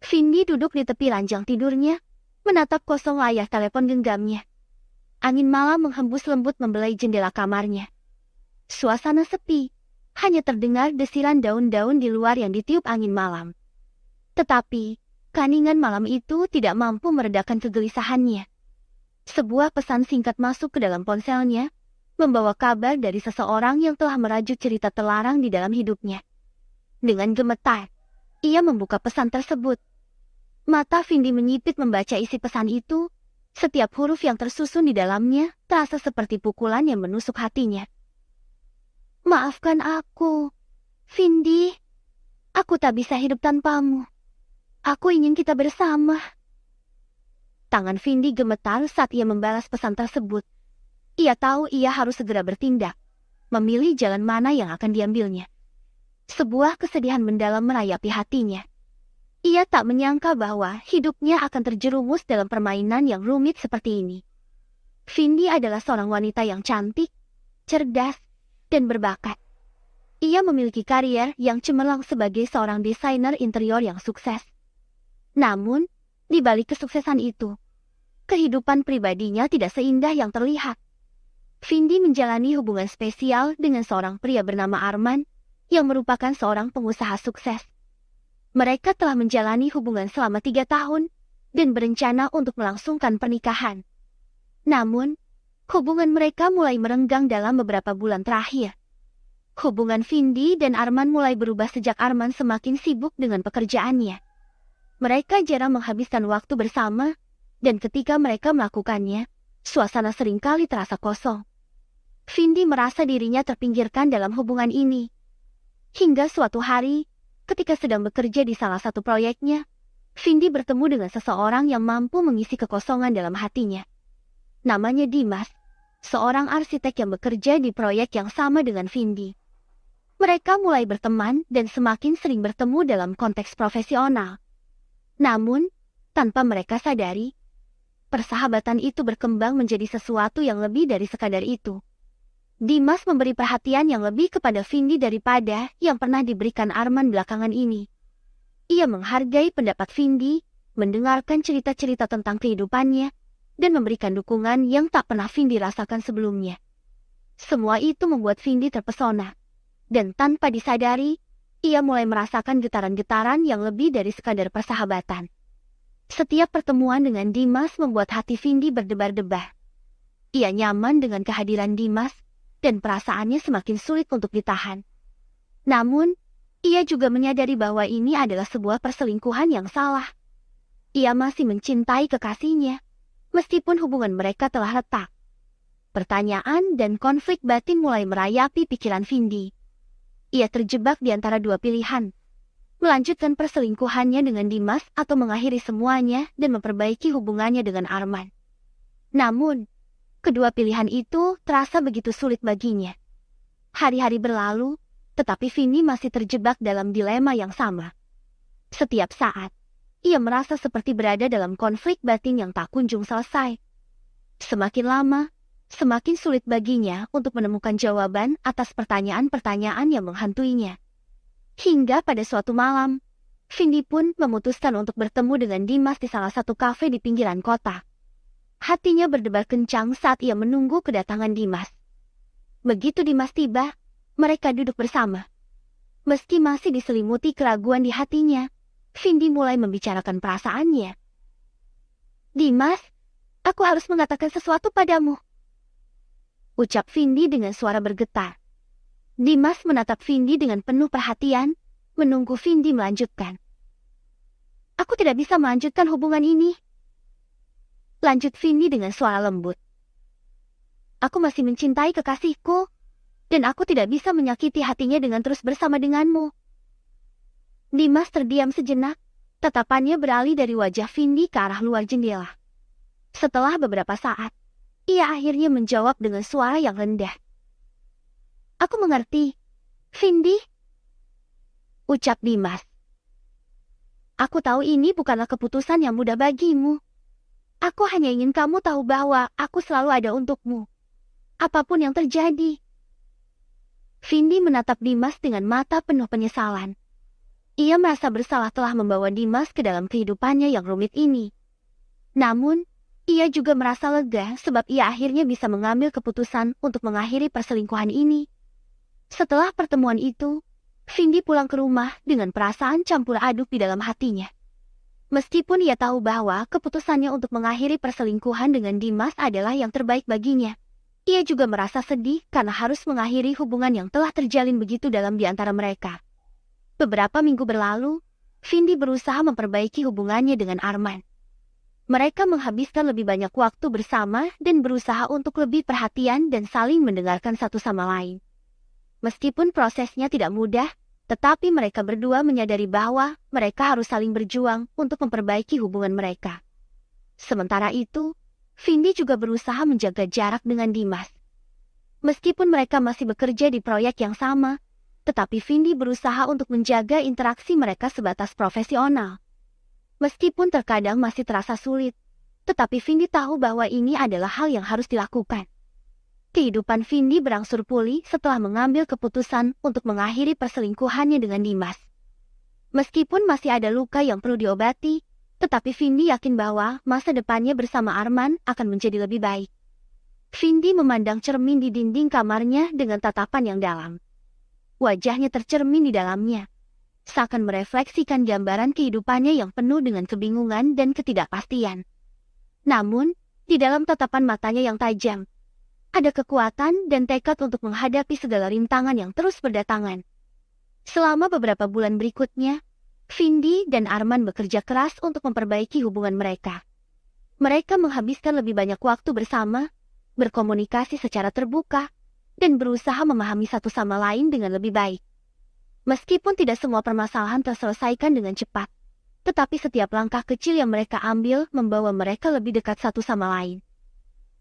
Vindi duduk di tepi ranjang tidurnya, menatap kosong layar telepon genggamnya. Angin malam menghembus lembut membelai jendela kamarnya. Suasana sepi, hanya terdengar desiran daun-daun di luar yang ditiup angin malam. Tetapi, keheningan malam itu tidak mampu meredakan kegelisahannya. Sebuah pesan singkat masuk ke dalam ponselnya, membawa kabar dari seseorang yang telah merajut cerita terlarang di dalam hidupnya. Dengan gemetar, ia membuka pesan tersebut. Mata Vindi menyipit membaca isi pesan itu. Setiap huruf yang tersusun di dalamnya terasa seperti pukulan yang menusuk hatinya. Maafkan aku, Vindi. Aku tak bisa hidup tanpamu. Aku ingin kita bersama. Tangan Vindi gemetar saat ia membalas pesan tersebut. Ia tahu ia harus segera bertindak, memilih jalan mana yang akan diambilnya. Sebuah kesedihan mendalam merayapi hatinya. Ia tak menyangka bahwa hidupnya akan terjerumus dalam permainan yang rumit seperti ini. Vindi adalah seorang wanita yang cantik, cerdas, dan berbakat. Ia memiliki karier yang cemerlang sebagai seorang desainer interior yang sukses. Namun, di balik kesuksesan itu, kehidupan pribadinya tidak seindah yang terlihat. Vindi menjalani hubungan spesial dengan seorang pria bernama Arman, yang merupakan seorang pengusaha sukses. Mereka telah menjalani hubungan selama 3 tahun dan berencana untuk melangsungkan pernikahan. Namun, hubungan mereka mulai merenggang dalam beberapa bulan terakhir. Hubungan Vindi dan Arman mulai berubah sejak Arman semakin sibuk dengan pekerjaannya. Mereka jarang menghabiskan waktu bersama, dan ketika mereka melakukannya, suasana seringkali terasa kosong. Vindi merasa dirinya terpinggirkan dalam hubungan ini. Hingga suatu hari, ketika sedang bekerja di salah satu proyeknya, Vindi bertemu dengan seseorang yang mampu mengisi kekosongan dalam hatinya. Namanya Dimas, seorang arsitek yang bekerja di proyek yang sama dengan Vindi. Mereka mulai berteman dan semakin sering bertemu dalam konteks profesional. Namun, tanpa mereka sadari, persahabatan itu berkembang menjadi sesuatu yang lebih dari sekadar itu. Dimas memberi perhatian yang lebih kepada Vindi daripada yang pernah diberikan Arman belakangan ini. Ia menghargai pendapat Vindi, mendengarkan cerita-cerita tentang kehidupannya, dan memberikan dukungan yang tak pernah Vindi rasakan sebelumnya. Semua itu membuat Vindi terpesona. Dan tanpa disadari, ia mulai merasakan getaran-getaran yang lebih dari sekadar persahabatan. Setiap pertemuan dengan Dimas membuat hati Vindi berdebar-debar. Ia nyaman dengan kehadiran Dimas, dan perasaannya semakin sulit untuk ditahan. Namun, ia juga menyadari bahwa ini adalah sebuah perselingkuhan yang salah. Ia masih mencintai kekasihnya, meskipun hubungan mereka telah retak. Pertanyaan dan konflik batin mulai merayapi pikiran Vindi. Ia terjebak di antara dua pilihan, melanjutkan perselingkuhannya dengan Dimas atau mengakhiri semuanya dan memperbaiki hubungannya dengan Arman. Namun, kedua pilihan itu terasa begitu sulit baginya. Hari-hari berlalu, tetapi Vindi masih terjebak dalam dilema yang sama. Setiap saat, ia merasa seperti berada dalam konflik batin yang tak kunjung selesai. Semakin lama, semakin sulit baginya untuk menemukan jawaban atas pertanyaan-pertanyaan yang menghantuinya. Hingga pada suatu malam, Vindi pun memutuskan untuk bertemu dengan Dimas di salah satu kafe di pinggiran kota. Hatinya berdebar kencang saat ia menunggu kedatangan Dimas. Begitu Dimas tiba, mereka duduk bersama. Meski masih diselimuti keraguan di hatinya, Vindi mulai membicarakan perasaannya. Dimas, aku harus mengatakan sesuatu padamu, ucap Vindi dengan suara bergetar. Dimas menatap Vindi dengan penuh perhatian, menunggu Vindi melanjutkan. Aku tidak bisa melanjutkan hubungan ini, lanjut Vindi dengan suara lembut. Aku masih mencintai kekasihku, dan aku tidak bisa menyakiti hatinya dengan terus bersama denganmu. Dimas terdiam sejenak, tatapannya beralih dari wajah Vindi ke arah luar jendela. Setelah beberapa saat, ia akhirnya menjawab dengan suara yang rendah. Aku mengerti, Vindi, ucap Dimas. Aku tahu ini bukanlah keputusan yang mudah bagimu. Aku hanya ingin kamu tahu bahwa aku selalu ada untukmu, apapun yang terjadi. Vindi menatap Dimas dengan mata penuh penyesalan. Ia merasa bersalah telah membawa Dimas ke dalam kehidupannya yang rumit ini. Namun, ia juga merasa lega sebab ia akhirnya bisa mengambil keputusan untuk mengakhiri perselingkuhan ini. Setelah pertemuan itu, Vindi pulang ke rumah dengan perasaan campur aduk di dalam hatinya. Meskipun ia tahu bahwa keputusannya untuk mengakhiri perselingkuhan dengan Dimas adalah yang terbaik baginya, ia juga merasa sedih karena harus mengakhiri hubungan yang telah terjalin begitu dalam di antara mereka. Beberapa minggu berlalu, Vindi berusaha memperbaiki hubungannya dengan Arman. Mereka menghabiskan lebih banyak waktu bersama dan berusaha untuk lebih perhatian dan saling mendengarkan satu sama lain. Meskipun prosesnya tidak mudah, tetapi mereka berdua menyadari bahwa mereka harus saling berjuang untuk memperbaiki hubungan mereka. Sementara itu, Vindi juga berusaha menjaga jarak dengan Dimas. Meskipun mereka masih bekerja di proyek yang sama, tetapi Vindi berusaha untuk menjaga interaksi mereka sebatas profesional. Meskipun terkadang masih terasa sulit, tetapi Vindi tahu bahwa ini adalah hal yang harus dilakukan. Kehidupan Vindi berangsur pulih setelah mengambil keputusan untuk mengakhiri perselingkuhannya dengan Dimas. Meskipun masih ada luka yang perlu diobati, tetapi Vindi yakin bahwa masa depannya bersama Arman akan menjadi lebih baik. Vindi memandang cermin di dinding kamarnya dengan tatapan yang dalam. Wajahnya tercermin di dalamnya, seakan merefleksikan gambaran kehidupannya yang penuh dengan kebingungan dan ketidakpastian. Namun, di dalam tatapan matanya yang tajam, ada kekuatan dan tekad untuk menghadapi segala rintangan yang terus berdatangan. Selama beberapa bulan berikutnya, Vindi dan Arman bekerja keras untuk memperbaiki hubungan mereka. Mereka menghabiskan lebih banyak waktu bersama, berkomunikasi secara terbuka, dan berusaha memahami satu sama lain dengan lebih baik. Meskipun tidak semua permasalahan terselesaikan dengan cepat, tetapi setiap langkah kecil yang mereka ambil membawa mereka lebih dekat satu sama lain.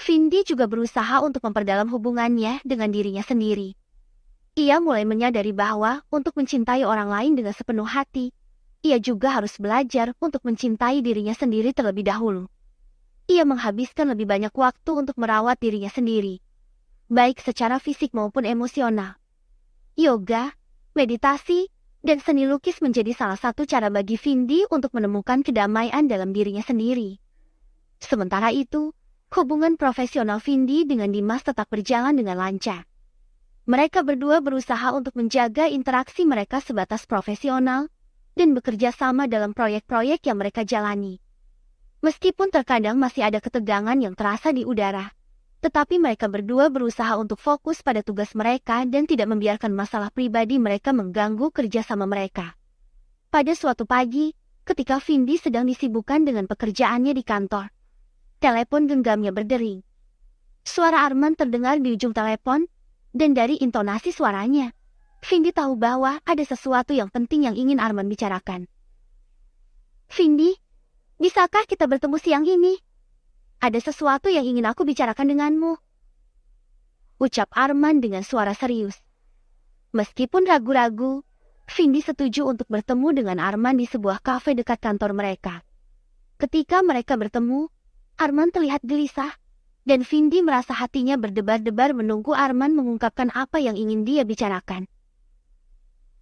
Vindi juga berusaha untuk memperdalam hubungannya dengan dirinya sendiri. Ia mulai menyadari bahwa untuk mencintai orang lain dengan sepenuh hati, ia juga harus belajar untuk mencintai dirinya sendiri terlebih dahulu. Ia menghabiskan lebih banyak waktu untuk merawat dirinya sendiri, baik secara fisik maupun emosional. Yoga, meditasi, dan seni lukis menjadi salah satu cara bagi Vindi untuk menemukan kedamaian dalam dirinya sendiri. Sementara itu, hubungan profesional Vindi dengan Dimas tetap berjalan dengan lancar. Mereka berdua berusaha untuk menjaga interaksi mereka sebatas profesional dan bekerja sama dalam proyek-proyek yang mereka jalani. Meskipun terkadang masih ada ketegangan yang terasa di udara, tetapi mereka berdua berusaha untuk fokus pada tugas mereka dan tidak membiarkan masalah pribadi mereka mengganggu kerjasama mereka. Pada suatu pagi, ketika Vindi sedang disibukkan dengan pekerjaannya di kantor, telepon genggamnya berdering. Suara Arman terdengar di ujung telepon, dan dari intonasi suaranya, Vindi tahu bahwa ada sesuatu yang penting yang ingin Arman bicarakan. "Vindi, bisakah kita bertemu siang ini? Ada sesuatu yang ingin aku bicarakan denganmu," ucap Arman dengan suara serius. Meskipun ragu-ragu, Vindi setuju untuk bertemu dengan Arman di sebuah kafe dekat kantor mereka. Ketika mereka bertemu, Arman terlihat gelisah, dan Vindi merasa hatinya berdebar-debar menunggu Arman mengungkapkan apa yang ingin dia bicarakan.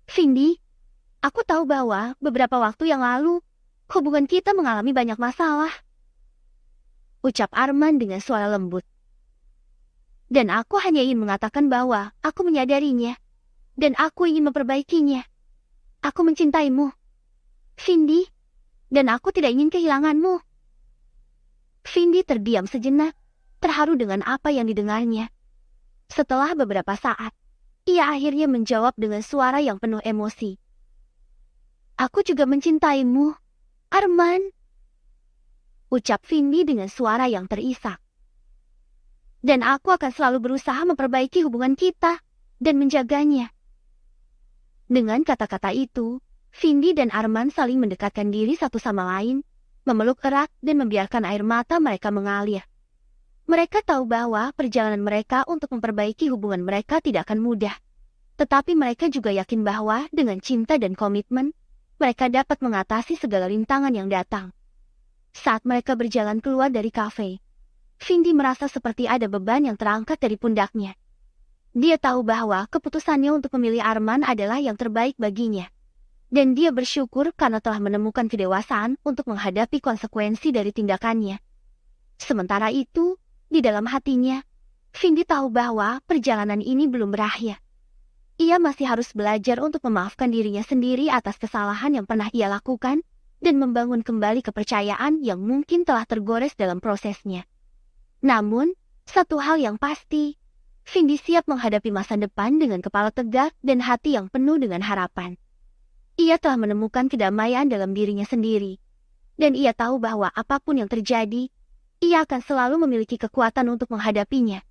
"Vindi, aku tahu bahwa beberapa waktu yang lalu, hubungan kita mengalami banyak masalah," ucap Arman dengan suara lembut. "Dan aku hanya ingin mengatakan bahwa aku menyadarinya, dan aku ingin memperbaikinya. Aku mencintaimu, Vindi, dan aku tidak ingin kehilanganmu." Vindi terdiam sejenak, terharu dengan apa yang didengarnya. Setelah beberapa saat, ia akhirnya menjawab dengan suara yang penuh emosi. "Aku juga mencintaimu, Arman," ucap Vindi dengan suara yang terisak. "Dan aku akan selalu berusaha memperbaiki hubungan kita dan menjaganya." Dengan kata-kata itu, Vindi dan Arman saling mendekatkan diri satu sama lain, memeluk erat dan membiarkan air mata mereka mengalir. Mereka tahu bahwa perjalanan mereka untuk memperbaiki hubungan mereka tidak akan mudah. Tetapi mereka juga yakin bahwa dengan cinta dan komitmen, mereka dapat mengatasi segala rintangan yang datang. Saat mereka berjalan keluar dari kafe, Vindi merasa seperti ada beban yang terangkat dari pundaknya. Dia tahu bahwa keputusannya untuk memilih Arman adalah yang terbaik baginya. Dan dia bersyukur karena telah menemukan kedewasaan untuk menghadapi konsekuensi dari tindakannya. Sementara itu, di dalam hatinya, Vindi tahu bahwa perjalanan ini belum berakhir. Ia masih harus belajar untuk memaafkan dirinya sendiri atas kesalahan yang pernah ia lakukan dan membangun kembali kepercayaan yang mungkin telah tergores dalam prosesnya. Namun, satu hal yang pasti, Vindi siap menghadapi masa depan dengan kepala tegak dan hati yang penuh dengan harapan. Ia telah menemukan kedamaian dalam dirinya sendiri, dan ia tahu bahwa apapun yang terjadi, ia akan selalu memiliki kekuatan untuk menghadapinya.